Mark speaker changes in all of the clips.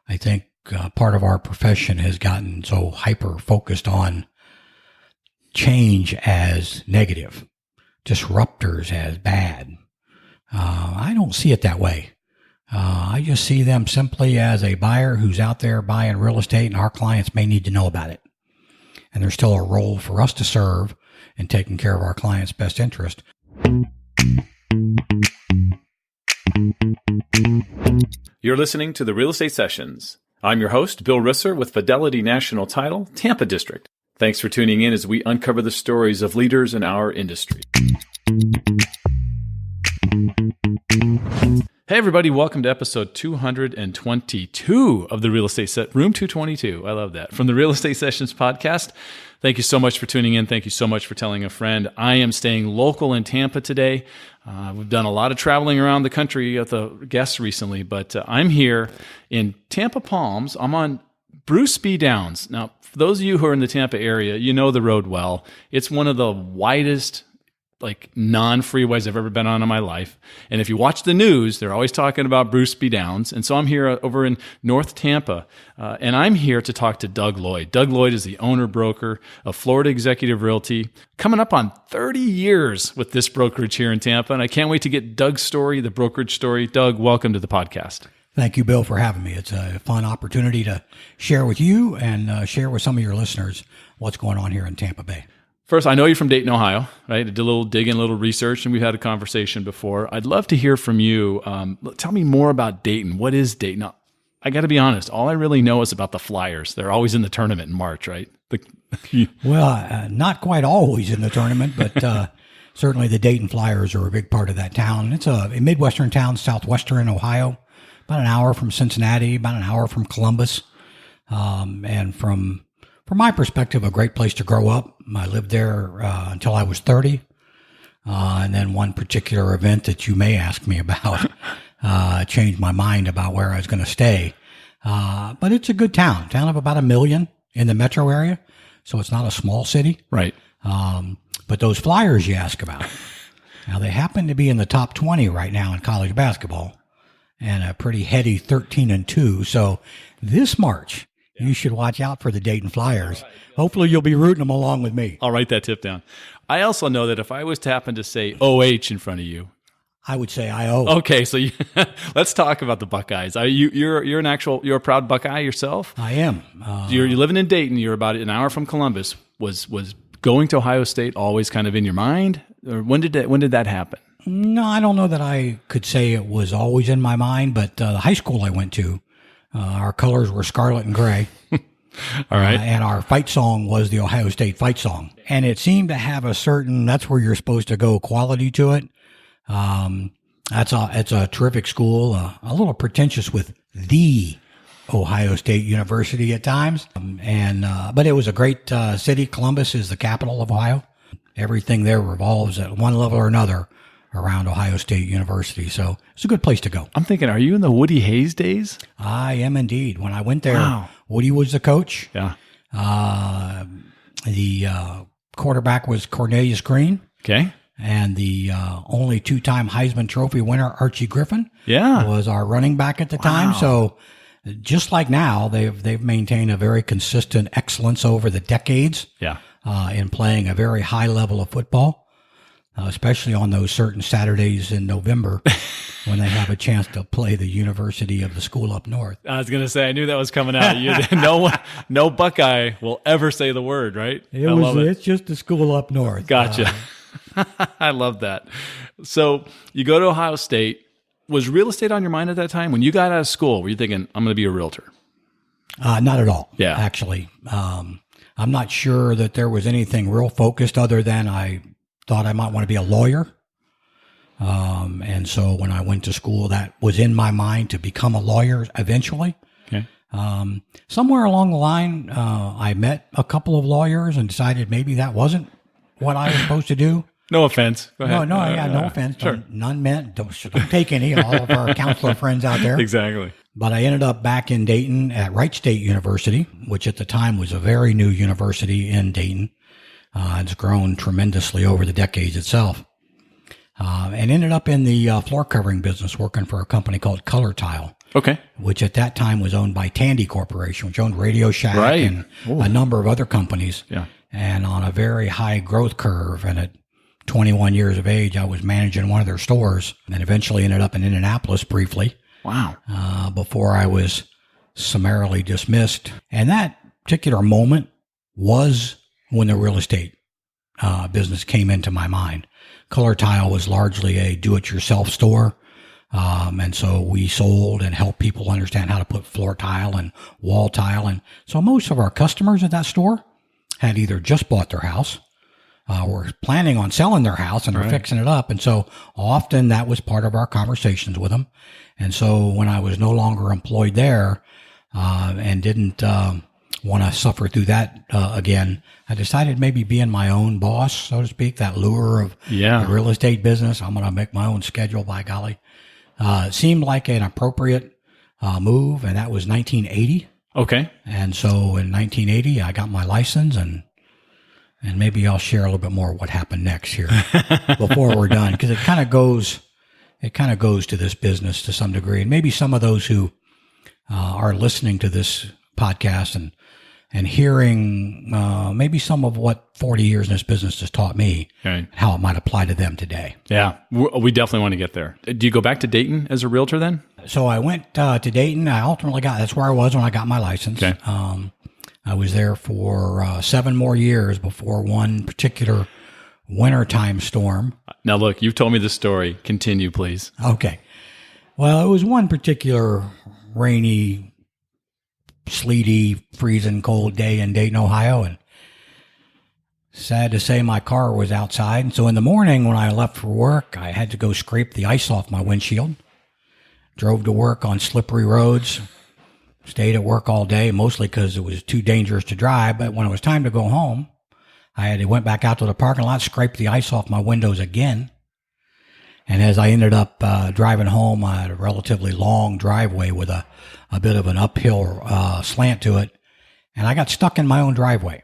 Speaker 1: I think part of our profession has gotten so hyper focused on change as negative, disruptors as bad. I don't see it that way. I just see them simply as a buyer who's out there buying real estate, and our clients may need to know about it. And there's still a role for us to serve in taking care of our clients' best interest.
Speaker 2: You're listening to the Real Estate Sessions. I'm your host, Bill Risser with Fidelity National Title, Tampa District. Thanks for tuning in as we uncover the stories of leaders in our industry. Hey everybody, welcome to episode 222 of the Real Estate Set, Room 222. I love that. From the Real Estate Sessions podcast. Thank you so much for tuning in. Thank you so much for telling a friend. I am staying local in Tampa today. We've done a lot of traveling around the country with the guests recently, but I'm here in Tampa Palms. I'm on Bruce B. Downs. Now, for those of you who are in the Tampa area, you know the road well. It's one of the widest non-freeways I've ever been on in my life. And if you watch the news, they're always talking about Bruce B. Downs. And so I'm here over in North Tampa, and I'm here to talk to Doug Loyd. Doug Loyd is the owner-broker of Florida Executive Realty, coming up on 30 years with this brokerage here in Tampa. And I can't wait to get Doug's story, the brokerage story. Doug, welcome to the podcast.
Speaker 1: Thank you, Bill, for having me. It's a fun opportunity to share with you and share with some of your listeners what's going on here in Tampa Bay.
Speaker 2: First, I know you're from Dayton, Ohio, right? I did a little digging, a little research, and we've had a conversation before. I'd love to hear from you. Tell me more about Dayton. What is Dayton? Now, I got to be honest. All I really know is about the Flyers. They're always in the tournament in March, right?
Speaker 1: Well, not quite always in the tournament, but certainly the Dayton Flyers are a big part of that town. It's a Midwestern town, southwestern Ohio, about an hour from Cincinnati, about an hour from Columbus, and from my perspective, a great place to grow up. I lived there until I was 30. And then one particular event that you may ask me about changed my mind about where I was going to stay. But it's a good town of about 1 million in the metro area. So it's not a small city. Right. But those Flyers you ask about, now they happen to be in the top 20 right now in college basketball and a pretty heady 13-2. So this March, you should watch out for the Dayton Flyers. Hopefully you'll be rooting them along with me.
Speaker 2: I'll write that tip down. I also know that if I was to happen to say OH in front of you,
Speaker 1: I would say IO.
Speaker 2: Okay, so let's talk about the Buckeyes. You're a proud Buckeye yourself?
Speaker 1: I am.
Speaker 2: You're living in Dayton. You're about an hour from Columbus. Was going to Ohio State always kind of in your mind? Or when did that happen?
Speaker 1: No, I don't know that I could say it was always in my mind, but the high school I went to, our colors were scarlet and gray.
Speaker 2: All right.
Speaker 1: And our fight song was the Ohio State fight song. And it seemed to have a certain, that's where you're supposed to go, quality to it. It's a terrific school, a little pretentious with the Ohio State University at times. But it was a great city. Columbus is the capital of Ohio. Everything there revolves at one level or another around Ohio State University. So it's a good place to go.
Speaker 2: I'm thinking, are you in the Woody Hayes days?
Speaker 1: I am indeed. When I went there, Woody was the coach.
Speaker 2: Yeah.
Speaker 1: The quarterback was Cornelius Green.
Speaker 2: Okay.
Speaker 1: And the only two-time Heisman Trophy winner, Archie Griffin, was our running back at the time. So just like now, they've maintained a very consistent excellence over the decades in playing a very high level of football. Especially on those certain Saturdays in November when they have a chance to play the University of the school up north.
Speaker 2: I was going to say, I knew that was coming out. No Buckeye will ever say the word, right?
Speaker 1: It's just the school up north.
Speaker 2: Gotcha. I love that. So you go to Ohio State. Was real estate on your mind at that time? When you got out of school, were you thinking, I'm going to be a realtor?
Speaker 1: Not at all,
Speaker 2: yeah.
Speaker 1: Actually. I'm not sure that there was anything real focused other than I thought I might want to be a lawyer. And so when I went to school, that was in my mind to become a lawyer eventually.
Speaker 2: Okay.
Speaker 1: Somewhere along the line, I met a couple of lawyers and decided maybe that wasn't what I was supposed to do.
Speaker 2: No offense. Go ahead.
Speaker 1: No offense.
Speaker 2: Sure.
Speaker 1: None meant. Don't take any. All of our counselor friends out there.
Speaker 2: Exactly.
Speaker 1: But I ended up back in Dayton at Wright State University, which at the time was a very new university in Dayton. It's grown tremendously over the decades itself. And ended up in the floor covering business working for a company called Color Tile.
Speaker 2: Okay.
Speaker 1: which at that time was owned by Tandy Corporation, which owned Radio Shack and a number of other companies.
Speaker 2: Yeah.
Speaker 1: And on a very high growth curve. And at 21 years of age, I was managing one of their stores and eventually ended up in Indianapolis briefly.
Speaker 2: Wow.
Speaker 1: Before I was summarily dismissed. And that particular moment was when the real estate business came into my mind. Color Tile was largely a do-it-yourself store. And so we sold and helped people understand how to put floor tile and wall tile. And so most of our customers at that store had either just bought their house, were planning on selling their house and were fixing it up. And so often that was part of our conversations with them. And so when I was no longer employed there, and didn't, want to suffer through that, again, I decided maybe being my own boss, so to speak, that lure of the real estate business. I'm going to make my own schedule, by golly. Seemed like an appropriate move, and that was 1980.
Speaker 2: Okay.
Speaker 1: And so in 1980, I got my license, and maybe I'll share a little bit more what happened next here before we're done, because it kind of goes to this business to some degree, and maybe some of those who are listening to this podcast and hearing maybe some of what 40 years in this business has taught me, how it might apply to them today.
Speaker 2: Yeah, we definitely want to get there. Do you go back to Dayton as a realtor then?
Speaker 1: So I went to Dayton. I ultimately that's where I was when I got my license.
Speaker 2: Okay.
Speaker 1: I was there for 7 more years before one particular wintertime storm.
Speaker 2: Now, look, you've told me this story. Continue, please.
Speaker 1: Okay. Well, it was one particular rainy, sleety, freezing cold day in Dayton, Ohio, and sad to say my car was outside. And so in the morning when I left for work, I had to go scrape the ice off my windshield. Drove to work on slippery roads, stayed at work all day, mostly because it was too dangerous to drive. But when it was time to go home, went back out to the parking lot, scraped the ice off my windows again. And as I ended up driving home, I had a relatively long driveway with a bit of an uphill slant to it. And I got stuck in my own driveway.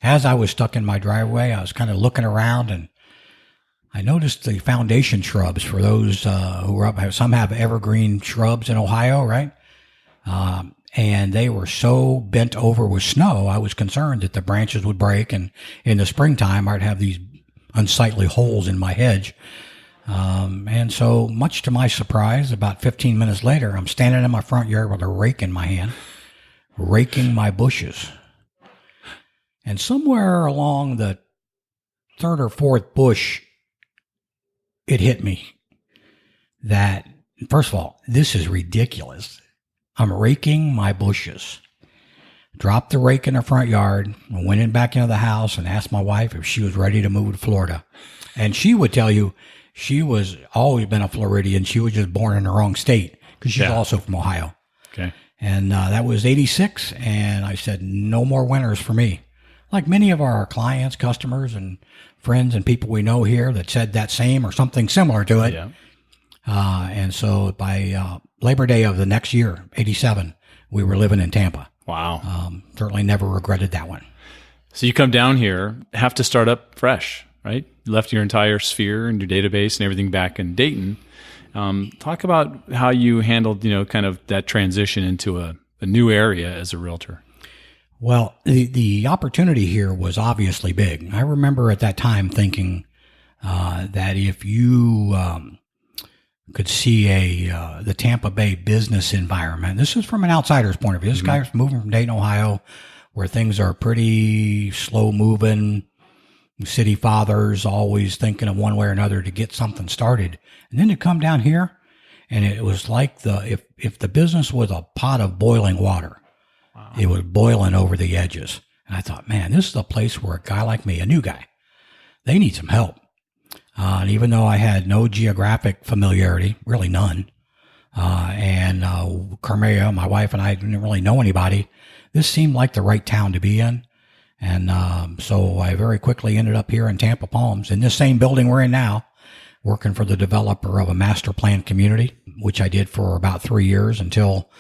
Speaker 1: As I was stuck in my driveway, I was kind of looking around, and I noticed the foundation shrubs for those who are up. Some have evergreen shrubs in Ohio, right? And they were so bent over with snow, I was concerned that the branches would break. And in the springtime, I'd have these unsightly holes in my hedge. And so much to my surprise, about 15 minutes later, I'm standing in my front yard with a rake in my hand, raking my bushes. And somewhere along the third or fourth bush, it hit me that, first of all, this is ridiculous. I'm raking my bushes. Dropped the rake in the front yard, went back into the house and asked my wife if she was ready to move to Florida. And she would tell you she was always been a Floridian. She was just born in the wrong state because she's also from Ohio.
Speaker 2: Okay.
Speaker 1: And that was 86. And I said, no more winters for me. Like many of our clients, customers, and friends and people we know here that said that same or something similar to it. Yeah. And so by Labor Day of the next year, 87, we were living in Tampa.
Speaker 2: Wow.
Speaker 1: Certainly never regretted that one.
Speaker 2: So you come down here, have to start up fresh, right? You left your entire sphere and your database and everything back in Dayton. Talk about how you handled, kind of that transition into a new area as a realtor.
Speaker 1: Well, the opportunity here was obviously big. I remember at that time thinking that if you could see the Tampa Bay business environment, this is from an outsider's point of view. This guy's moving from Dayton, Ohio, where things are pretty slow moving. City fathers always thinking of one way or another to get something started, and then to come down here, and it was like if the business was a pot of boiling water. Wow. It was boiling over the edges. And I thought, man, this is a place where a guy like me, a new guy, they need some help. And even though I had no geographic familiarity, really none, and Carmea, my wife, and I didn't really know anybody, this seemed like the right town to be in. And so I very quickly ended up here in Tampa Palms, in this same building we're in now, working for the developer of a master plan community, which I did for about 3 years until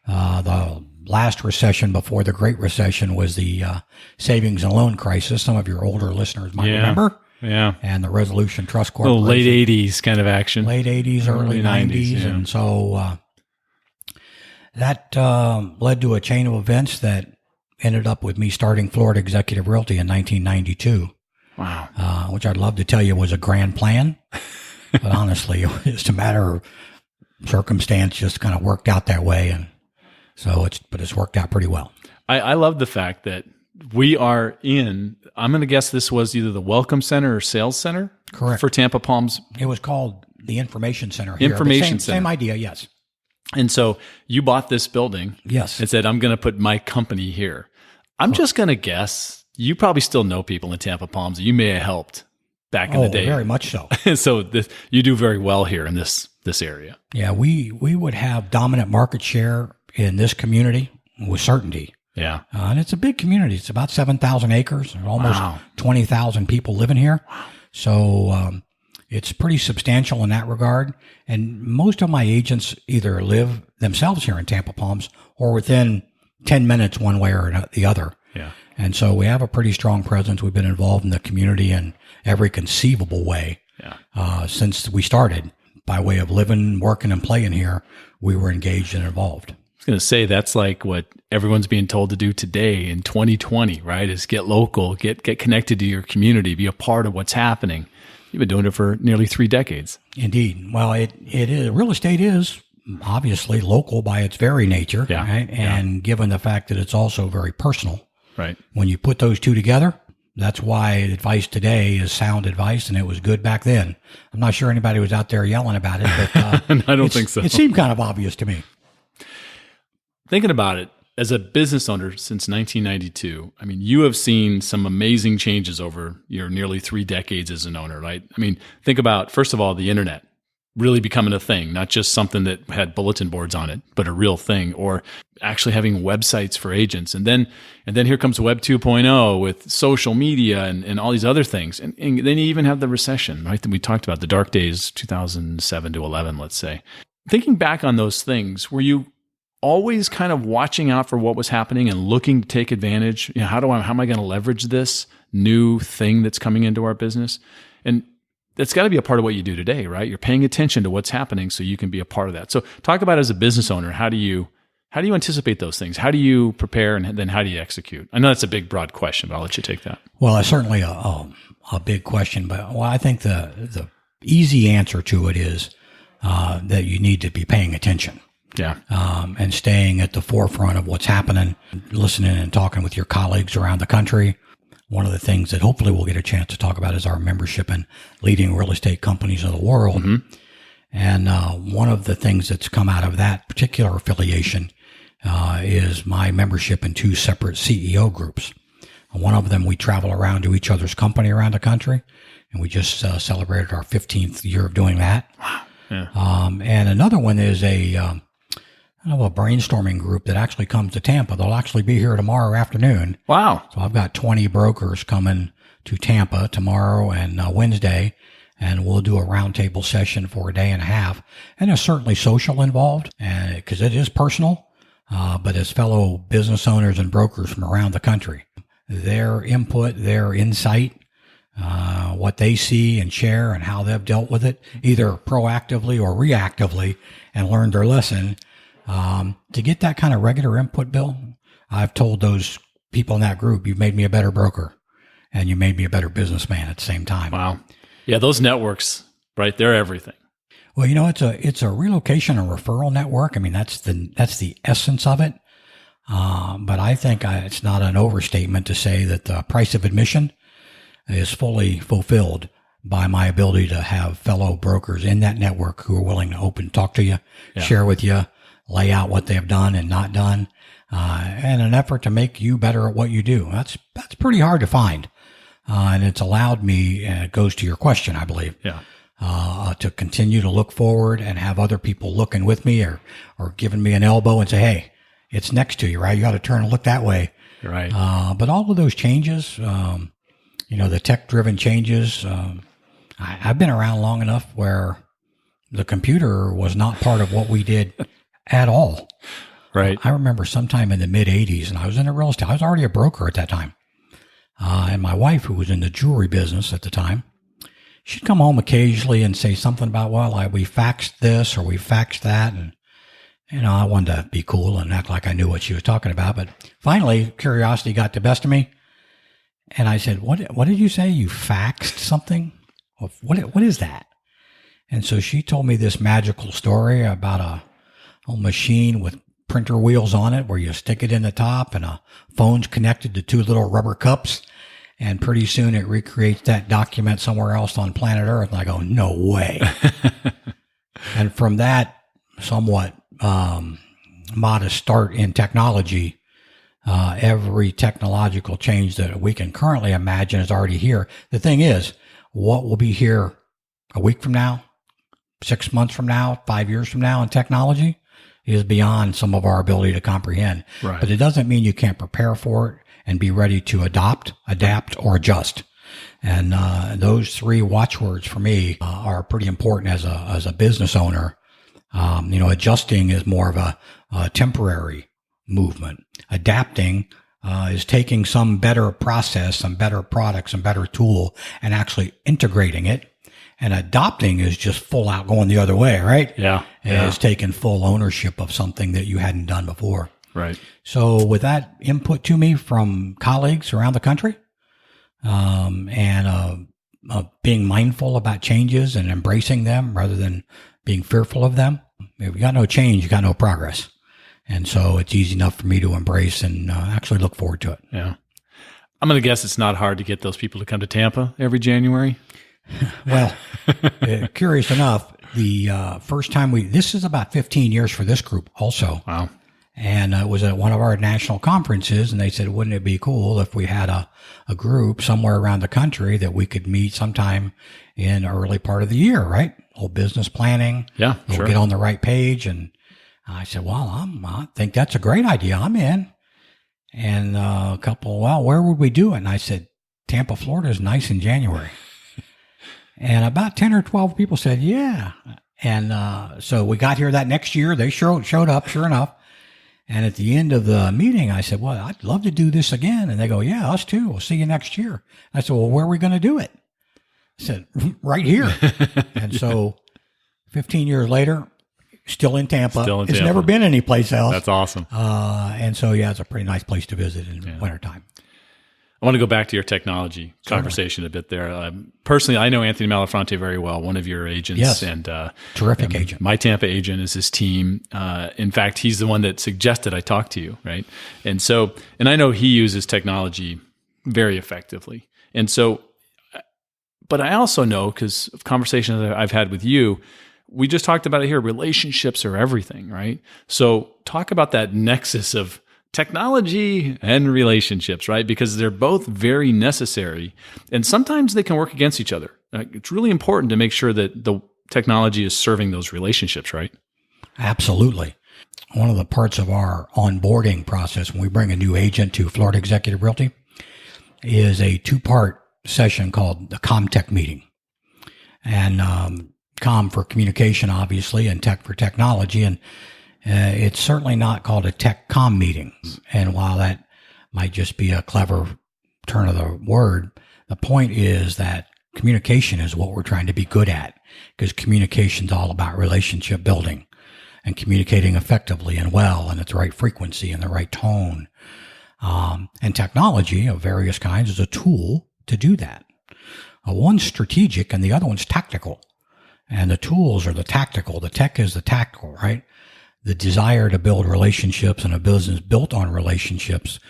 Speaker 1: the last recession before the Great Recession was the savings and loan crisis. Some of your older listeners might remember.
Speaker 2: Yeah.
Speaker 1: and the Resolution Trust
Speaker 2: A little
Speaker 1: Corporation.
Speaker 2: late 80s kind of action.
Speaker 1: Late 80s, early 90s.
Speaker 2: yeah.
Speaker 1: And so that led to a chain of events that ended up with me starting Florida Executive Realty in 1992.
Speaker 2: Wow.
Speaker 1: Which I'd love to tell you was a grand plan. But honestly, it was just a matter of circumstance, just kind of worked out that way. And so it's worked out pretty well.
Speaker 2: I love the fact that we are I'm going to guess this was either the Welcome Center or Sales Center.
Speaker 1: Correct.
Speaker 2: For Tampa Palms.
Speaker 1: It was called the Information Center here.
Speaker 2: Information Center.
Speaker 1: Same idea, yes.
Speaker 2: And so you bought this building.
Speaker 1: Yes.
Speaker 2: And said, I'm going to put my company here. I'm just going to guess you probably still know people in Tampa Palms that you may have helped back in the day.
Speaker 1: Very much so.
Speaker 2: So you do very well here in this area.
Speaker 1: Yeah, we would have dominant market share in this community with certainty.
Speaker 2: Yeah.
Speaker 1: And it's a big community. It's about 7,000 acres. There's almost 20,000 people living here. Wow. So it's pretty substantial in that regard. And most of my agents either live themselves here in Tampa Palms or within 10 minutes one way or the other.
Speaker 2: Yeah.
Speaker 1: And so we have a pretty strong presence. We've been involved in the community in every conceivable way since we started. By way of living, working, and playing here, we were engaged and involved.
Speaker 2: Going to say that's like what everyone's being told to do today in 2020, right? Is get local, get connected to your community, be a part of what's happening. You've been doing it for nearly 3 decades.
Speaker 1: Indeed. Well, it is. Real estate is obviously local by its very nature, right? And given the fact that it's also very personal,
Speaker 2: right? When
Speaker 1: you put those two together, that's why advice today is sound advice, and it was good back then. I'm not sure anybody was out there yelling about it, but
Speaker 2: I don't think so.
Speaker 1: It seemed kind of obvious to me.
Speaker 2: Thinking about it, as a business owner since 1992, I mean, you have seen some amazing changes over your nearly 3 decades as an owner, right? I mean, think about, first of all, the internet really becoming a thing, not just something that had bulletin boards on it, but a real thing, or actually having websites for agents. And then here comes Web 2.0 with social media and all these other things. And then you even have the recession, right? That we talked about, the dark days, 2007 to 11, let's say. Thinking back on those things, were you always kind of watching out for what was happening and looking to take advantage? You know, how am I going to leverage this new thing that's coming into our business? And that's got to be a part of what you do today, right? You're paying attention to what's happening so you can be a part of that. So talk about, as a business owner, how do you anticipate those things? How do you prepare, and then how do you execute? I know that's a big, broad question, but I'll let you take that.
Speaker 1: Well, it's certainly a big question, but I think the easy answer to it is that you need to be paying attention.
Speaker 2: Yeah.
Speaker 1: And staying at the forefront of what's happening, listening and talking with your colleagues around the country. One of the things that hopefully we'll get a chance to talk about is our membership in leading real estate companies of the world. Mm-hmm. And one of the things that's come out of that particular affiliation is my membership in 2 separate CEO groups. One of them, we travel around to each other's company around the country, and we just celebrated our 15th year of doing that.
Speaker 2: Wow. Yeah.
Speaker 1: And another one is a brainstorming group that actually comes to Tampa. They'll actually be here tomorrow afternoon.
Speaker 2: Wow.
Speaker 1: So I've got 20 brokers coming to Tampa tomorrow and Wednesday, and we'll do a roundtable session for a day and a half. And there's certainly social involved, because it is personal, but as fellow business owners and brokers from around the country, their input, their insight, what they see and share and how they've dealt with it, either proactively or reactively, and learned their lesson. To get that kind of regular input, Bill, I've told those people in that group, you've made me a better broker and you made me a better businessman at the same time.
Speaker 2: Wow. Yeah. Those networks, right? They're everything.
Speaker 1: Well, it's a relocation and referral network. I mean, that's the essence of it. But I think it's not an overstatement to say that the price of admission is fully fulfilled by my ability to have fellow brokers in that network who are willing to talk to you, share with you, lay out what they have done and not done, and an effort to make you better at what you do. That's pretty hard to find. And it's allowed me, and it goes to your question, I believe, to continue to look forward and have other people looking with me or giving me an elbow and say, hey, it's next to you, right? You got to turn and look that way.
Speaker 2: You're right.
Speaker 1: But all of those changes, the tech-driven changes, I've been around long enough where the computer was not part of what we did at all.
Speaker 2: Right.
Speaker 1: I remember sometime in the mid-'80s, and I was in real estate. I was already a broker at that time. And my wife, who was in the jewelry business at the time, she'd come home occasionally and say something about, well, we faxed this or we faxed that. And, I wanted to be cool and act like I knew what she was talking about. But finally, curiosity got the best of me. And I said, what did you say? You faxed something? What is that? And so she told me this magical story about a machine with printer wheels on it where you stick it in the top and a phone's connected to two little rubber cups. And pretty soon it recreates that document somewhere else on planet Earth. And I go, no way. And from that somewhat modest start in technology, every technological change that we can currently imagine is already here. The thing is, what will be here a week from now, 6 months from now, 5 years from now in technology is beyond some of our ability to comprehend.
Speaker 2: Right.
Speaker 1: But it doesn't mean you can't prepare for it and be ready to adapt, or adjust. And those three watchwords for me are pretty important as a business owner. Adjusting is more of a temporary movement. Adapting is taking some better process, some better product, some better tool, and actually integrating it. And adopting is just full out going the other way, right?
Speaker 2: Yeah.
Speaker 1: It's taking full ownership of something that you hadn't done before.
Speaker 2: Right.
Speaker 1: So with that input to me from colleagues around the country, and being mindful about changes and embracing them rather than being fearful of them, if you got no change, you got no progress. And so it's easy enough for me to embrace and actually look forward to it.
Speaker 2: Yeah. I'm going to guess it's not hard to get those people to come to Tampa every January.
Speaker 1: Well, curious enough, the first time this is about 15 years for this group also.
Speaker 2: Wow.
Speaker 1: And it was at one of our national conferences, and they said, wouldn't it be cool if we had a group somewhere around the country that we could meet sometime in the early part of the year, right? Old business planning.
Speaker 2: Yeah,
Speaker 1: we'll
Speaker 2: sure.
Speaker 1: get on the right page. And I said, well, I think that's a great idea. I'm in. And a couple, well, where would we do it? And I said, Tampa, Florida is nice in January. And about 10 or 12 people said, yeah. And so we got here that next year. They showed up, sure enough. And at the end of the meeting, I said, well, I'd love to do this again. And they go, yeah, us too. We'll see you next year. I said, well, where are we going to do it? I said, right here. And so 15 years later, still in Tampa. It's never been anyplace else.
Speaker 2: That's awesome.
Speaker 1: And so, yeah, it's a pretty nice place to visit in wintertime.
Speaker 2: I want to go back to your technology conversation a bit there. Personally, I know Anthony Malafronte very well, one of your agents.
Speaker 1: Yes.
Speaker 2: And
Speaker 1: terrific agent.
Speaker 2: My Tampa agent is his team. In fact, he's the one that suggested I talk to you, right? And so, and I know he uses technology very effectively. And so, but I also know, because of conversations that I've had with you, we just talked about it here, relationships are everything, right? So talk about that nexus of technology and relationships, right? Because they're both very necessary, and sometimes they can work against each other. It's really important to make sure that the technology is serving those relationships, right?
Speaker 1: Absolutely. One of the parts of our onboarding process when we bring a new agent to Florida Executive Realty is a 2-part session called the ComTech meeting. And com for communication, obviously, and tech for technology. And it's certainly not called a tech com meeting. And while that might just be a clever turn of the word, the point is that communication is what we're trying to be good at, because communication is all about relationship building and communicating effectively and well and at the right frequency and the right tone. And technology of various kinds is a tool to do that. One's strategic and the other one's tactical. And the tools are the tactical. The tech is the tactical, right? The desire to build relationships and a business built on relationships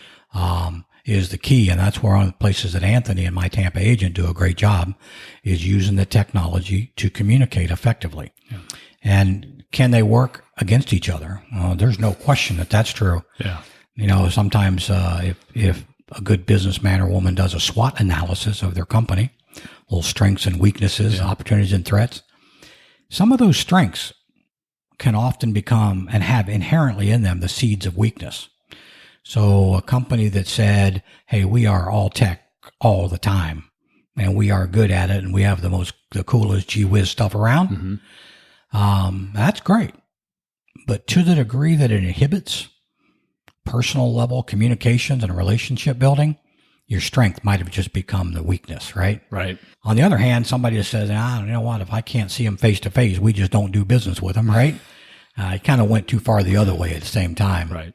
Speaker 1: is the key. And that's where one of the places that Anthony and my Tampa agent do a great job is using the technology to communicate effectively. Yeah. And can they work against each other? There's no question that that's true.
Speaker 2: Yeah.
Speaker 1: Sometimes if a good businessman or woman does a SWOT analysis of their company, little strengths and weaknesses, opportunities and threats, some of those strengths can often become and have inherently in them the seeds of weakness. So a company that said, hey, we are all tech all the time and we are good at it and we have the coolest gee whiz stuff around, that's great. But to the degree that it inhibits personal level communications and relationship building, your strength might have just become the weakness, right?
Speaker 2: Right.
Speaker 1: On the other hand, somebody that says, you know what, if I can't see them face to face, we just don't do business with them, right? It kind of went too far the other way at the same time.
Speaker 2: Right.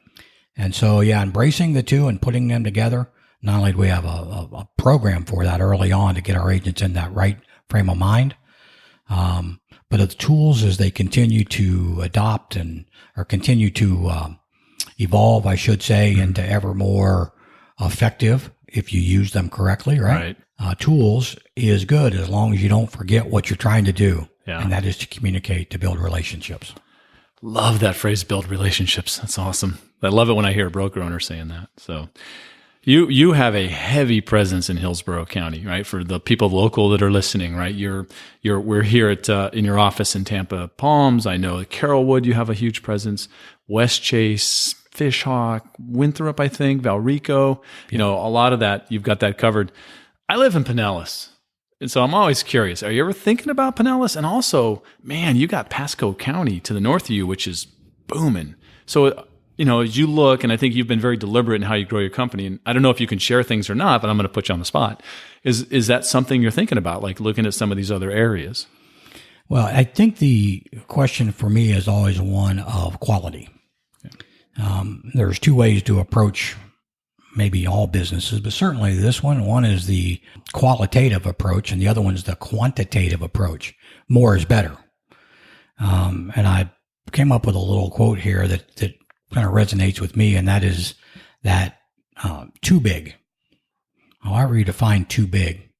Speaker 1: And so, embracing the two and putting them together, not only do we have a program for that early on to get our agents in that right frame of mind, but the tools as they continue to adopt or continue to evolve, I should say, into ever more effective if you use them correctly, right? Tools is good as long as you don't forget what you're trying to do, and that is to communicate, to build relationships.
Speaker 2: Love that phrase, build relationships. That's awesome. I love it when I hear a broker owner saying that. So you have a heavy presence in Hillsborough County, right? For the people local that are listening, right? We're here at in your office in Tampa Palms. I know at Carrollwood you have a huge presence. West Chase, Fishhawk, Winthrop, I think, Valrico. You know, a lot of that, you've got that covered. I live in Pinellas. And so I'm always curious, are you ever thinking about Pinellas? And also, man, you got Pasco County to the north of you, which is booming. So, as you look, and I think you've been very deliberate in how you grow your company, and I don't know if you can share things or not, but I'm going to put you on the spot. Is that something you're thinking about, like looking at some of these other areas?
Speaker 1: Well, I think the question for me is always one of quality. There's two ways to approach maybe all businesses, but certainly this one. One is the qualitative approach, and the other one is the quantitative approach. More is better. And I came up with a little quote here that kind of resonates with me, and that is that too big, however you define too big,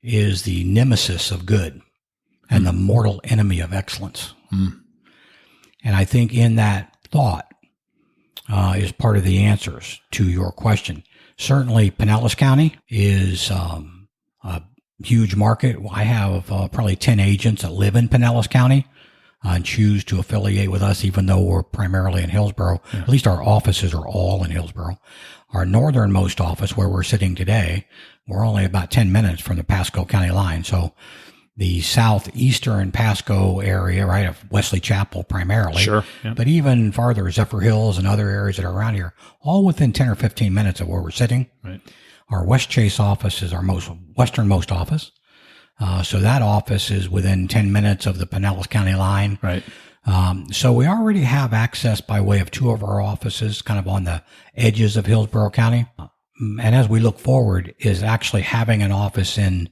Speaker 1: is the nemesis of good and the mortal enemy of excellence. And I think in that thought, is part of the answers to your question. Certainly, Pinellas County is a huge market. I have probably 10 agents that live in Pinellas County and choose to affiliate with us, even though we're primarily in Hillsborough. Yeah. At least our offices are all in Hillsborough. Our northernmost office, where we're sitting today, we're only about 10 minutes from the Pasco County line. So the southeastern Pasco area, right, of Wesley Chapel primarily.
Speaker 2: Sure. Yeah.
Speaker 1: But even farther, Zephyr Hills and other areas that are around here, all within 10 or 15 minutes of where we're sitting.
Speaker 2: Right.
Speaker 1: Our West Chase office is our most westernmost office. So that office is within 10 minutes of the Pinellas County line.
Speaker 2: Right.
Speaker 1: So we already have access by way of two of our offices kind of on the edges of Hillsborough County. And as we look forward is actually having an office in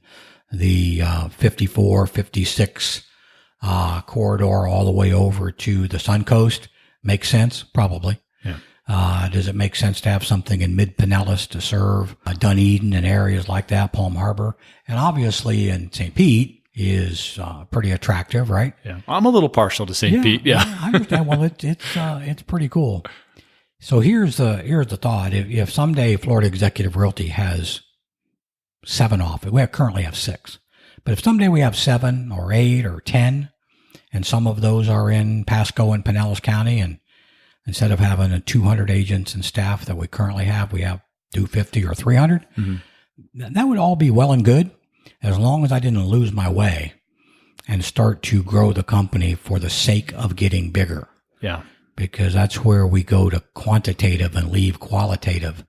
Speaker 1: the 54, 56 corridor all the way over to the Suncoast. Makes sense? Probably. Yeah. Does it make sense to have something in mid-Pinellas to serve Dunedin and areas like that, Palm Harbor? And obviously in St. Pete is pretty attractive, right?
Speaker 2: Yeah. I'm a little partial to St. Pete. Yeah.
Speaker 1: I understand. Well, it's pretty cool. So here's the thought. If someday Florida Executive Realty has 7 offices. We currently have 6. But if someday we have 7 or 8 or 10, and some of those are in Pasco and Pinellas County, and instead of having 200 agents and staff that we currently have, we have 250 or 300, that would all be well and good as long as I didn't lose my way and start to grow the company for the sake of getting bigger.
Speaker 2: Yeah.
Speaker 1: Because that's where we go to quantitative and leave qualitative.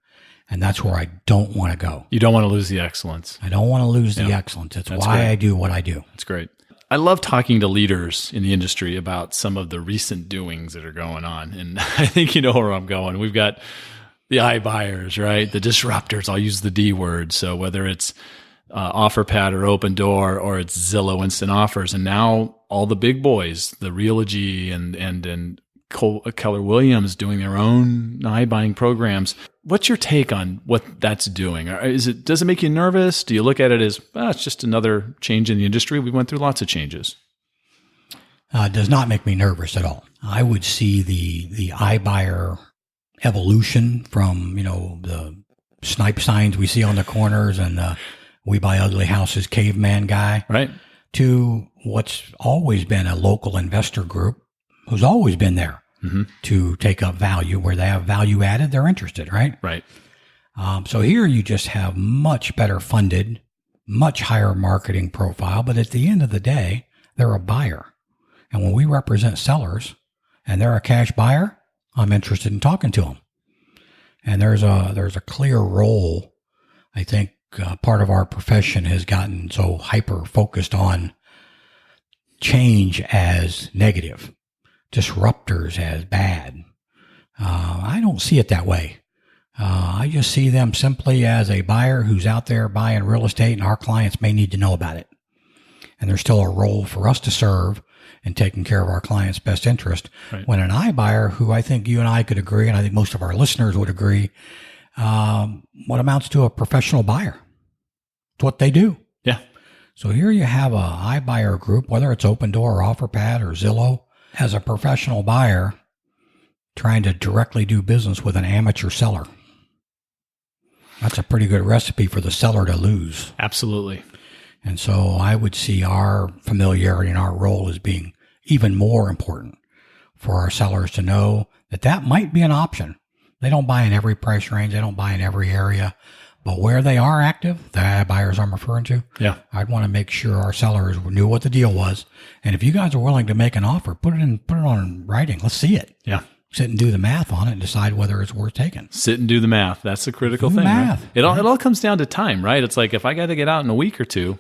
Speaker 1: And that's where I don't want to go.
Speaker 2: You don't want to lose the excellence.
Speaker 1: I don't want to lose the excellence. That's why great. I do what I do.
Speaker 2: That's great. I love talking to leaders in the industry about some of the recent doings that are going on. And I think you know where I'm going. We've got the iBuyers, right? The disruptors. I'll use the D word. So whether it's OfferPad or Open Door, or it's Zillow Instant Offers, and now all the big boys, the Realogy and Keller Williams doing their own iBuying programs. What's your take on what that's doing? Does it make you nervous? Do you look at it as, it's just another change in the industry? We went through lots of changes.
Speaker 1: It does not make me nervous at all. I would see the iBuyer evolution from, the snipe signs we see on the corners and the We Buy Ugly Houses caveman guy,
Speaker 2: right,
Speaker 1: to what's always been a local investor group who's always been there to take up value. Where they have value added, they're interested, right?
Speaker 2: Right.
Speaker 1: So here you just have much better funded, much higher marketing profile, but at the end of the day, they're a buyer. And when we represent sellers and they're a cash buyer, I'm interested in talking to them. And there's a clear role I think part of our profession has gotten so hyper focused on change as negative, disruptors as bad. I don't see it that way. I just see them simply as a buyer who's out there buying real estate, and our clients may need to know about it. And there's still a role for us to serve in taking care of our clients' best interest. Right. When an iBuyer, who I think you and I could agree, and I think most of our listeners would agree, what amounts to a professional buyer. It's what they do.
Speaker 2: Yeah.
Speaker 1: So here you have a iBuyer group, whether it's Open Door or OfferPad or Zillow, as a professional buyer trying to directly do business with an amateur seller. That's a pretty good recipe for the seller to lose.
Speaker 2: Absolutely.
Speaker 1: And so I would see our familiarity and our role as being even more important for our sellers to know that that might be an option. They don't buy in every price range. They don't buy in every area. But where they are active, the buyers I'm referring to, I'd want to make sure our sellers knew what the deal was. And if you guys are willing to make an offer, put it on writing. Let's see it.
Speaker 2: Yeah.
Speaker 1: Sit and do the math on it and decide whether it's worth taking.
Speaker 2: Sit and do the math. That's the critical thing.
Speaker 1: Math.
Speaker 2: Right? It all comes down to time, right? It's like if I got to get out in a week or two,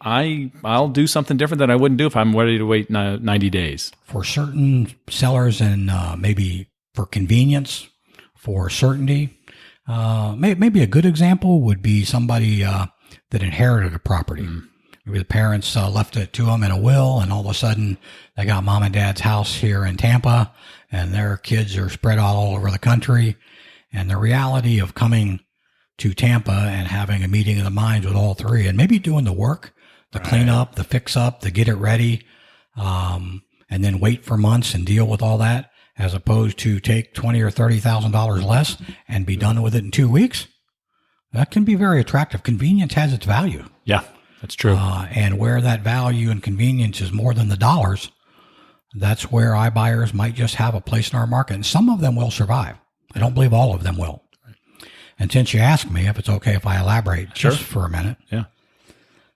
Speaker 2: I'll do something different than I wouldn't do if I'm ready to wait 90 days. For
Speaker 1: certain sellers and maybe for convenience, for certainty, maybe a good example would be somebody that inherited a property. Maybe the parents left it to them in a will, and all of a sudden they got mom and dad's house here in Tampa, and their kids are spread all over the country. And the reality of coming to Tampa and having a meeting of the minds with all three, and maybe doing the work, the cleanup, the fix up, the get it ready, and then wait for months and deal with all that, as opposed to take $20,000 or $30,000 less and be done with it in 2 weeks. That can be very attractive. Convenience has its value.
Speaker 2: Yeah, that's true.
Speaker 1: And where that value and convenience is more than the dollars, that's where iBuyers might just have a place in our market. And some of them will survive. I don't believe all of them will. And since you asked me if it's okay if I elaborate just for a minute,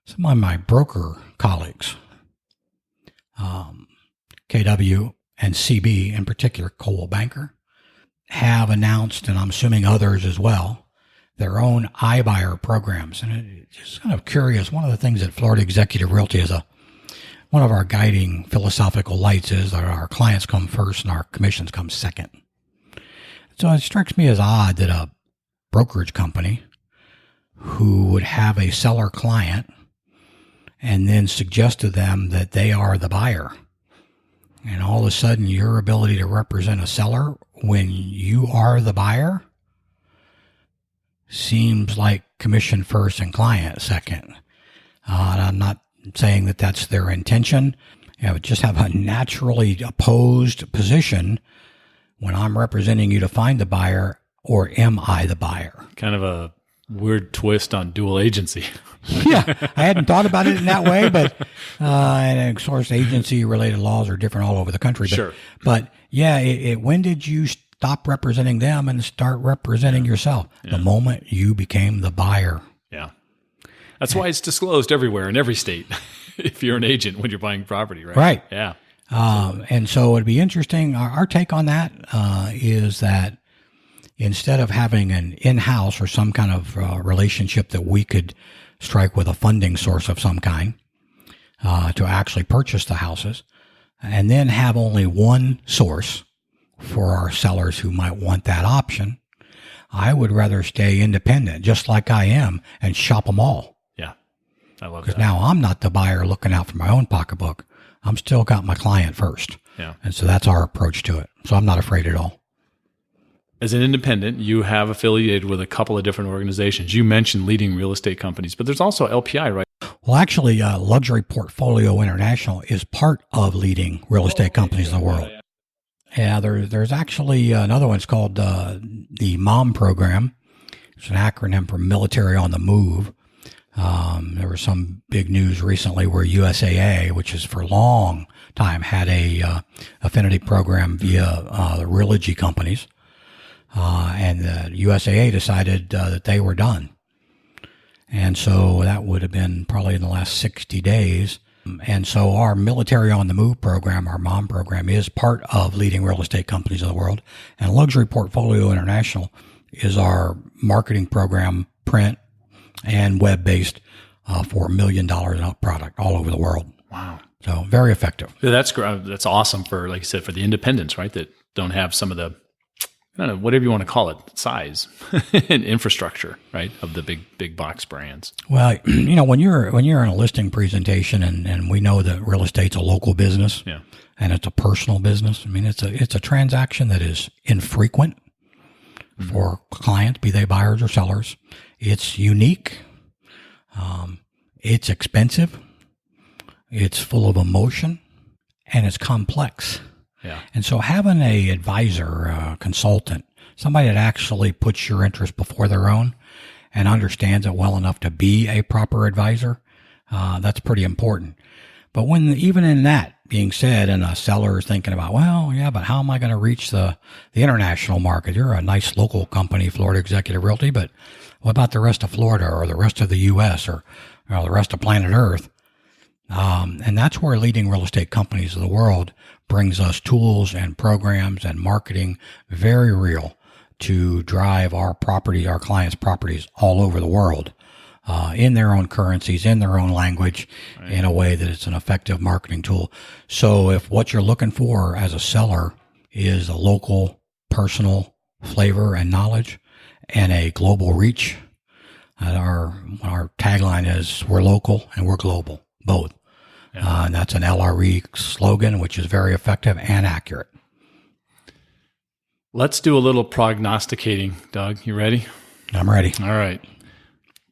Speaker 1: some of my broker colleagues, KW and CB in particular, Coldwell Banker, have announced, and I'm assuming others as well, their own iBuyer programs. And it's just kind of curious. One of the things at Florida Executive Realty is one of our guiding philosophical lights is that our clients come first and our commissions come second. So it strikes me as odd that a brokerage company who would have a seller client and then suggest to them that they are the buyer. And all of a sudden your ability to represent a seller when you are the buyer seems like commission first and client second. And I'm not saying that that's their intention. You just have a naturally opposed position when I'm representing you to find the buyer, or am I the buyer?
Speaker 2: Kind of a weird twist on dual agency.
Speaker 1: Yeah, I hadn't thought about it in that way, but and of course, agency-related laws are different all over the country. But,
Speaker 2: sure.
Speaker 1: But yeah, when did you stop representing them and start representing yourself? The moment you became the buyer.
Speaker 2: Yeah. That's why it's disclosed everywhere in every state if you're an agent when you're buying property, right?
Speaker 1: Right.
Speaker 2: Yeah.
Speaker 1: And so it'd be interesting. Our take on that is that instead of having an in-house or some kind of relationship that we could strike with a funding source of some kind to actually purchase the houses, and then have only one source for our sellers who might want that option, I would rather stay independent, just like I am, and shop them all.
Speaker 2: Yeah, I love that.
Speaker 1: Because now I'm not the buyer looking out for my own pocketbook. I'm still got my client first.
Speaker 2: Yeah.
Speaker 1: And so that's our approach to it. So I'm not afraid at all.
Speaker 2: As an independent, you have affiliated with a couple of different organizations. You mentioned leading real estate companies, but there's also LPI, right?
Speaker 1: Well, actually, Luxury Portfolio International is part of leading real estate companies in the world. Yeah, there's actually another one. It's called the MOM program. It's an acronym for Military on the Move. There was some big news recently where USAA, which is for a long time, had a affinity program via the Realogy companies. And the USAA decided that they were done. And so that would have been probably in the last 60 days. And so our Military on the Move program, our MOM program, is part of leading real estate companies in the world. And Luxury Portfolio International is our marketing program, print, and web-based for $1 million and up product all over the world.
Speaker 2: Wow.
Speaker 1: So very effective.
Speaker 2: Yeah, that's awesome for, like you said, for the independents, right? That don't have some of the, I don't know, whatever you want to call it, size and infrastructure, right, of the big box brands.
Speaker 1: Well, when you're in a listing presentation, and we know that real estate's a local business,
Speaker 2: Yeah.
Speaker 1: and it's a personal business. I mean, it's a transaction that is infrequent for clients, be they buyers or sellers. It's unique. It's expensive. It's full of emotion, and it's complex.
Speaker 2: Yeah.
Speaker 1: And so having a advisor, a consultant, somebody that actually puts your interest before their own and understands it well enough to be a proper advisor, that's pretty important. But even in that being said, and a seller is thinking about, well, yeah, but how am I going to reach the international market? You're a nice local company, Florida Executive Realty, but what about the rest of Florida or the rest of the U.S. or the rest of planet Earth? And that's where leading real estate companies of the world brings us tools and programs and marketing very real to drive our clients' properties all over the world, in their own currencies, in their own language, right, in a way that it's an effective marketing tool. So if what you're looking for as a seller is a local, personal flavor and knowledge and a global reach, our tagline is we're local and we're global, both. Yeah. And that's an LRE slogan, which is very effective and accurate.
Speaker 2: Let's do a little prognosticating, Doug. You ready?
Speaker 1: I'm ready.
Speaker 2: All right.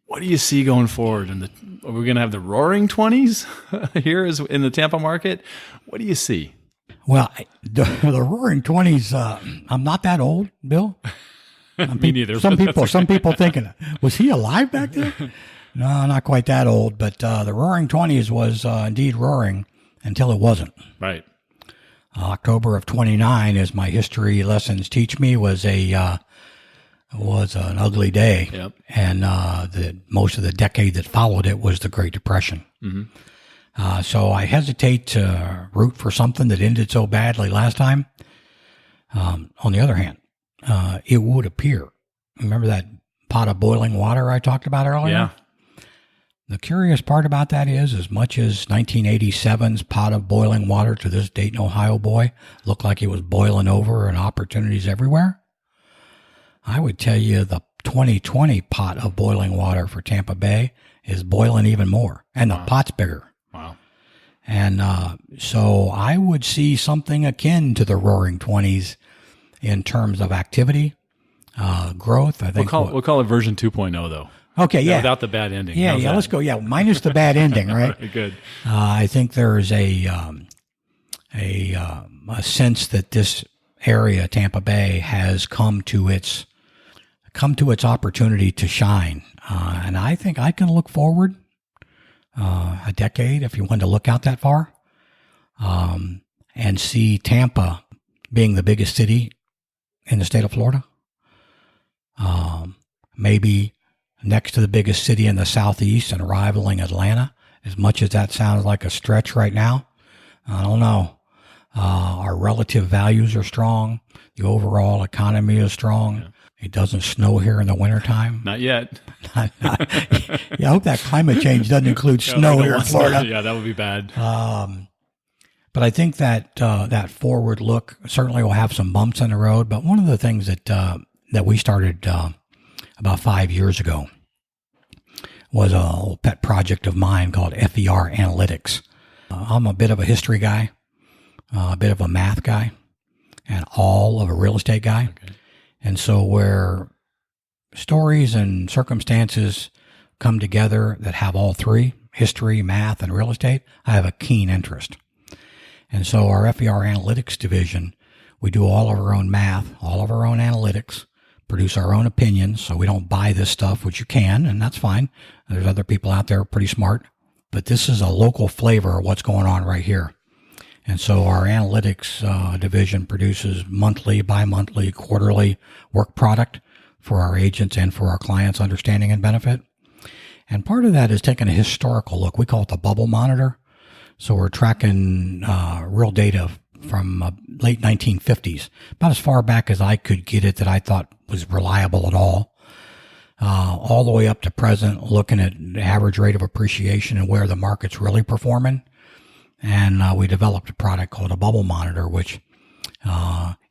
Speaker 2: What do you see going forward? Are we going to have the Roaring Twenties here in the Tampa market? What do you see?
Speaker 1: Well, the Roaring Twenties. I'm not that old, Bill.
Speaker 2: Me neither.
Speaker 1: Some people thinking, was he alive back then? No, not quite that old, but the Roaring Twenties was indeed roaring until it wasn't.
Speaker 2: Right.
Speaker 1: October of 29, as my history lessons teach me, was an ugly day.
Speaker 2: Yep.
Speaker 1: And most of the decade that followed it was the Great Depression. Mm-hmm. So I hesitate to root for something that ended so badly last time. On the other hand, it would appear. Remember that pot of boiling water I talked about earlier?
Speaker 2: Yeah.
Speaker 1: The curious part about that is, as much as 1987's pot of boiling water to this Dayton, Ohio boy looked like it was boiling over and opportunities everywhere, I would tell you the 2020 pot of boiling water for Tampa Bay is boiling even more, and the pot's bigger.
Speaker 2: Wow.
Speaker 1: And so I would see something akin to the Roaring Twenties in terms of activity, growth. I think
Speaker 2: we'll call it version 2.0 though.
Speaker 1: Okay, yeah.
Speaker 2: Without the bad ending.
Speaker 1: Yeah, let's go. Yeah, minus the bad ending, right?
Speaker 2: Good.
Speaker 1: I think there's a sense that this area, Tampa Bay, has come to its opportunity to shine, and I think I can look forward a decade, if you want to look out that far, and see Tampa being the biggest city in the state of Florida, maybe next to the biggest city in the Southeast and rivaling Atlanta. As much as that sounds like a stretch right now, I don't know. Our relative values are strong. The overall economy is strong. Yeah. It doesn't snow here in the wintertime.
Speaker 2: Not yet.
Speaker 1: Yeah, I hope that climate change doesn't include snow here in Florida.
Speaker 2: Yeah, that would be bad.
Speaker 1: But I think that that forward look certainly will have some bumps in the road. But one of the things that we started about 5 years ago was a little pet project of mine called Fer Analytics. I'm a bit of a history guy, a bit of a math guy, and all of a real estate guy. Okay. And so where stories and circumstances come together that have all three, history, math, and real estate, I have a keen interest. And so our Fer Analytics division, we do all of our own math, all of our own analytics, produce our own opinions, so we don't buy this stuff, which you can, and that's fine. There's other people out there pretty smart, but this is a local flavor of what's going on right here. And so our analytics division produces monthly, bi-monthly, quarterly work product for our agents and for our clients' understanding and benefit. And part of that is taking a historical look. We call it the bubble monitor. So we're tracking real data from late 1950s, about as far back as I could get it that I thought was reliable at all. all the way up to present, looking at the average rate of appreciation and where the market's really performing. And we developed a product called a bubble monitor, which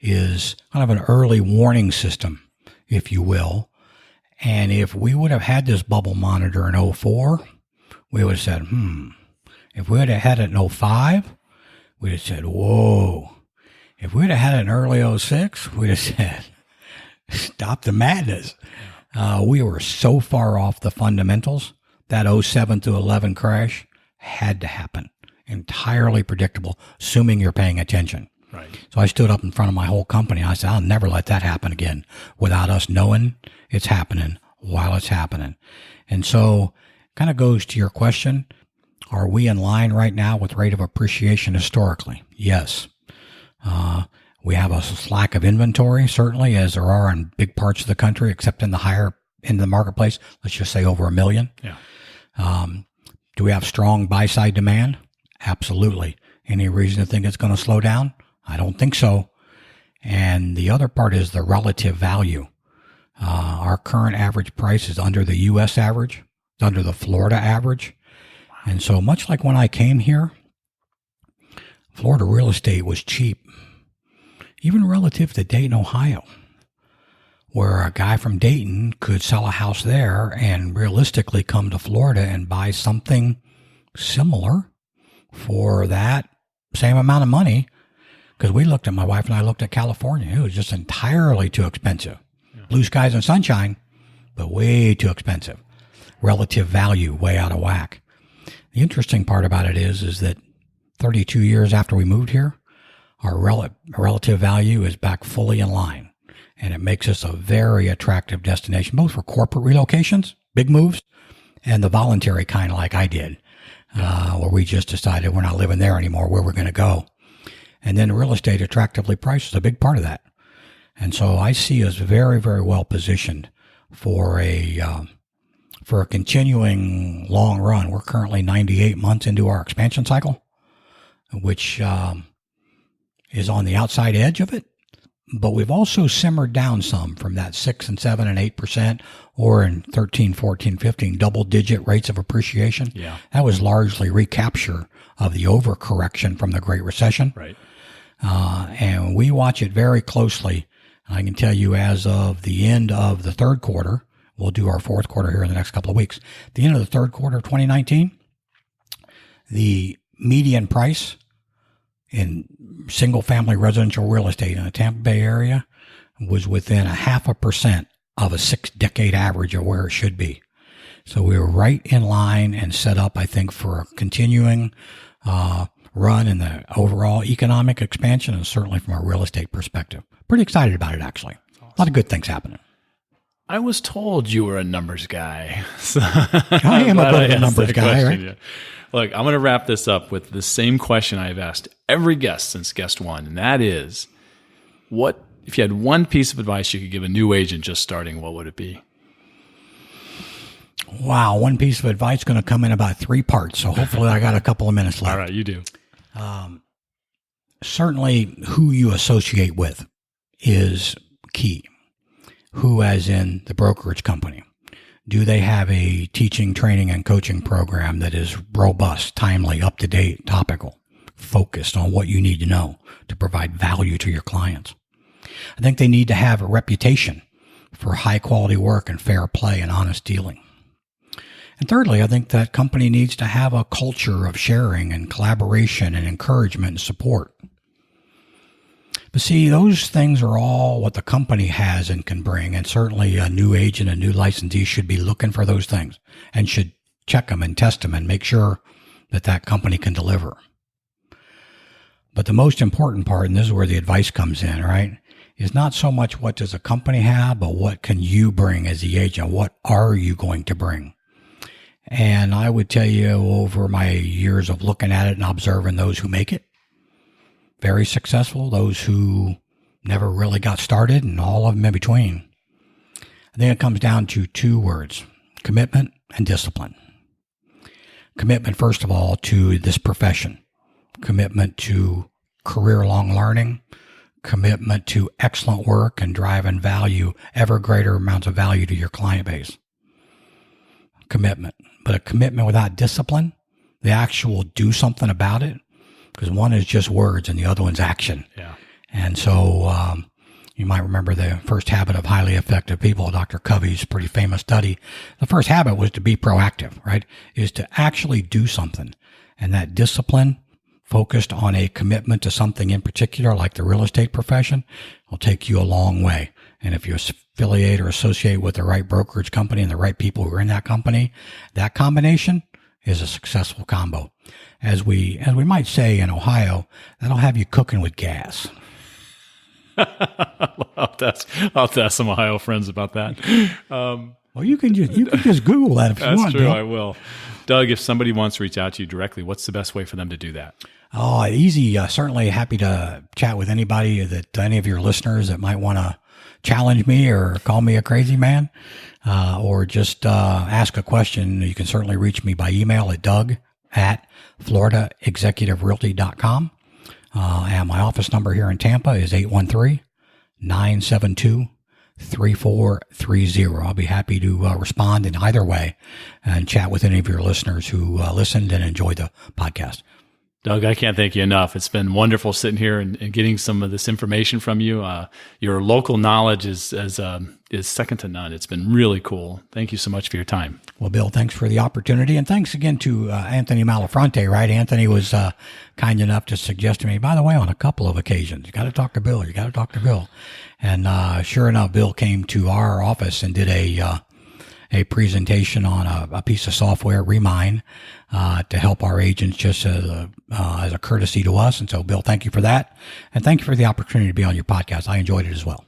Speaker 1: is kind of an early warning system, if you will. And if we would have had this bubble monitor in '04, we would have said, If we would have had it in '05, we'd have said, whoa. If we'd have had it in early '06, we'd have said, stop the madness. We were so far off the fundamentals. That '07 to '11 crash had to happen. Entirely predictable, assuming you're paying attention.
Speaker 2: Right.
Speaker 1: So I stood up in front of my whole company. I said, I'll never let that happen again without us knowing it's happening while it's happening. And so kind of goes to your question. Are we in line right now with rate of appreciation historically? Yes. We have a slack of inventory, certainly, as there are in big parts of the country, except in the higher end of the marketplace. Let's just say over 1 million.
Speaker 2: Yeah.
Speaker 1: Do we have strong buy-side demand? Absolutely. Any reason to think it's going to slow down? I don't think so. And the other part is the relative value. Our current average price is under the U.S. average, it's under the Florida average. And so much like when I came here, Florida real estate was cheap, even relative to Dayton, Ohio, where a guy from Dayton could sell a house there and realistically come to Florida and buy something similar for that same amount of money. Because my wife and I looked at California. It was just entirely too expensive. Yeah. Blue skies and sunshine, but way too expensive. Relative value, way out of whack. The interesting part about it is that 32 years after we moved here, our relative value is back fully in line. And it makes us a very attractive destination, both for corporate relocations, big moves, and the voluntary kind like I did, where we just decided we're not living there anymore, where we're going to go. And then real estate attractively priced is a big part of that. And so I see us very, very well positioned for a continuing long run. We're currently 98 months into our expansion cycle, which is on the outside edge of it. But we've also simmered down some from that 6 and 7 and 8%, or in 13, 14, 15 double-digit rates of appreciation.
Speaker 2: Yeah.
Speaker 1: That was largely recapture of the overcorrection from the Great Recession.
Speaker 2: Right.
Speaker 1: And we watch it very closely. I can tell you as of the end of the third quarter, we'll do our fourth quarter here in the next couple of weeks. At the end of the third quarter of 2019, the median price in single-family residential real estate in the Tampa Bay area was within 0.5% of a 6-decade average of where it should be. So we were right in line and set up, I think, for a continuing run in the overall economic expansion, and certainly from a real estate perspective. Pretty excited about it, actually. Awesome. A lot of good things happening.
Speaker 2: I was told you were a numbers guy. So
Speaker 1: I am a bit of a numbers guy, right?
Speaker 2: Yeah. Look, I'm going to wrap this up with the same question I've asked every guest since guest one, and that is, what if you had one piece of advice you could give a new agent just starting, what would it be? Wow,
Speaker 1: one piece of advice going to come in about 3 parts, so hopefully I got a couple of minutes left.
Speaker 2: All right, you do.
Speaker 1: Certainly who you associate with is key. Who, as in the brokerage company? Do they have a teaching, training, and coaching program that is robust, timely, up-to-date, topical, focused on what you need to know to provide value to your clients? I think they need to have a reputation for high-quality work and fair play and honest dealing. And thirdly, I think that company needs to have a culture of sharing and collaboration and encouragement and support. But see, those things are all what the company has and can bring, and certainly a new agent, a new licensee should be looking for those things and should check them and test them and make sure that that company can deliver. But the most important part, and this is where the advice comes in, right, is not so much what does a company have, but what can you bring as the agent? What are you going to bring? And I would tell you, over my years of looking at it and observing those who make it, very successful, those who never really got started, and all of them in between, I think it comes down to 2 words: commitment and discipline. Commitment, first of all, to this profession. Commitment to career-long learning. commitment to excellent work and driving value, ever greater amounts of value to your client base. Commitment. But a commitment without discipline, the actual do something about it, because one is just words and the other one's action.
Speaker 2: Yeah.
Speaker 1: And so you might remember the first habit of highly effective people, Dr. Covey's pretty famous study. The first habit was to be proactive, right? Is to actually do something. And that discipline focused on a commitment to something in particular, like the real estate profession, will take you a long way. And if you affiliate or associate with the right brokerage company and the right people who are in that company, that combination is a successful combo. As we might say in Ohio, that'll have you cooking with gas.
Speaker 2: I'll have to ask some Ohio friends about that.
Speaker 1: Well, you can just Google that if you want.
Speaker 2: That's true.
Speaker 1: Bill.
Speaker 2: I will. Doug, if somebody wants to reach out to you directly, what's the best way for them to do that?
Speaker 1: Oh, easy. Certainly happy to chat with anybody any of your listeners that might want to challenge me or call me a crazy man, or just ask a question. You can certainly reach me by email at doug@floridaexecutiverealty.com. And my office number here in Tampa is 813-972-3430. I'll be happy to respond in either way and chat with any of your listeners who listened and enjoyed the podcast.
Speaker 2: Doug, I can't thank you enough. It's been wonderful sitting here and getting some of this information from you. Your local knowledge is second to none. It's been really cool. Thank you so much for your time.
Speaker 1: Well, Bill, thanks for the opportunity. And thanks again to Anthony Malafronte, right? Anthony was kind enough to suggest to me, by the way, on a couple of occasions, you got to talk to Bill. You got to talk to Bill. And sure enough, Bill came to our office and did a presentation on a piece of software, Remine, to help our agents just as a courtesy to us. And so, Bill, thank you for that. And thank you for the opportunity to be on your podcast. I enjoyed it as well.